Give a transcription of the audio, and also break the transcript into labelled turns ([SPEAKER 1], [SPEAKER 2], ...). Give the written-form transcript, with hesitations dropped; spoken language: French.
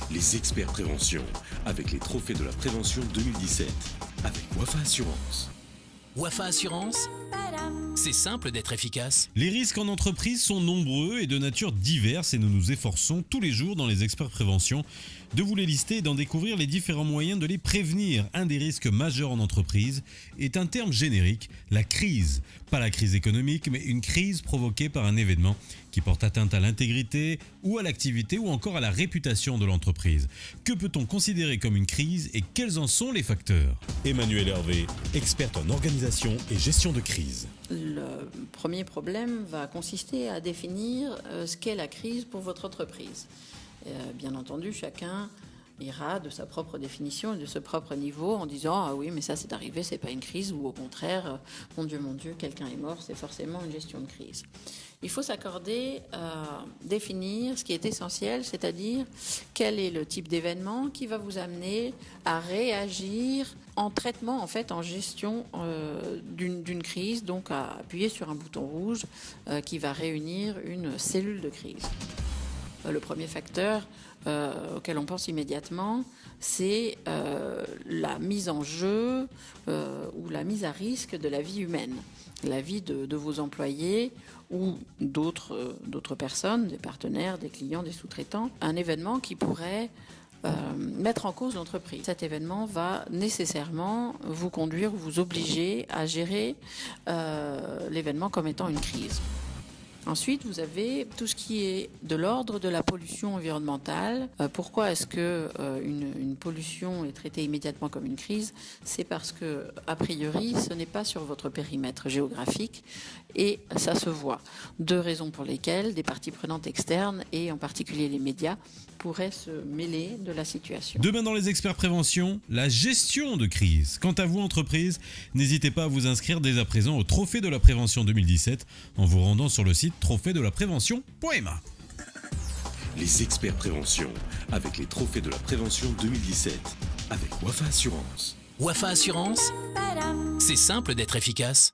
[SPEAKER 1] Les experts prévention, avec les trophées de la prévention 2017, avec Wafa Assurance.
[SPEAKER 2] Wafa Assurance, c'est simple d'être efficace.
[SPEAKER 3] Les risques en entreprise sont nombreux et de nature diverse et nous nous efforçons tous les jours dans les experts prévention de vous les lister et d'en découvrir les différents moyens de les prévenir. Un des risques majeurs en entreprise est un terme générique, la crise. Pas la crise économique, mais une crise provoquée par un événement qui porte atteinte à l'intégrité ou à l'activité ou encore à la réputation de l'entreprise. Que peut-on considérer comme une crise et quels en sont les facteurs ?
[SPEAKER 4] Emmanuelle Hervé, experte en organisation et gestion de crise.
[SPEAKER 5] Le premier problème va consister à définir ce qu'est la crise pour votre entreprise. Bien entendu, chacun ira de sa propre définition et de ce propre niveau en disant « Ah oui, mais ça c'est arrivé, c'est pas une crise » ou au contraire « Mon Dieu, quelqu'un est mort, c'est forcément une gestion de crise ». Il faut s'accorder à définir ce qui est essentiel, c'est-à-dire quel est le type d'événement qui va vous amener à réagir en traitement, en fait, en gestion d'une crise, donc à appuyer sur un bouton rouge qui va réunir une cellule de crise. Le premier facteur auquel on pense immédiatement, c'est la mise en jeu ou la mise à risque de la vie humaine, la vie de vos employés ou d'autres personnes, des partenaires, des clients, des sous-traitants. Un événement qui pourrait mettre en cause l'entreprise. Cet événement va nécessairement vous conduire ou vous obliger à gérer l'événement comme étant une crise. Ensuite, vous avez tout ce qui est de l'ordre de la pollution environnementale. Pourquoi est-ce que une pollution est traitée immédiatement comme une crise ? C'est parce que, a priori, ce n'est pas sur votre périmètre géographique et ça se voit. Deux raisons pour lesquelles des parties prenantes externes et en particulier les médias pourraient se mêler de la situation.
[SPEAKER 3] Demain dans les experts prévention, la gestion de crise. Quant à vous, entreprise, n'hésitez pas à vous inscrire dès à présent au Trophée de la Prévention 2017 en vous rendant sur le site trophéedelaprévention.ma.
[SPEAKER 1] Les experts prévention, avec les trophées de la prévention 2017, avec Wafa Assurance.
[SPEAKER 2] Wafa Assurance, c'est simple d'être efficace.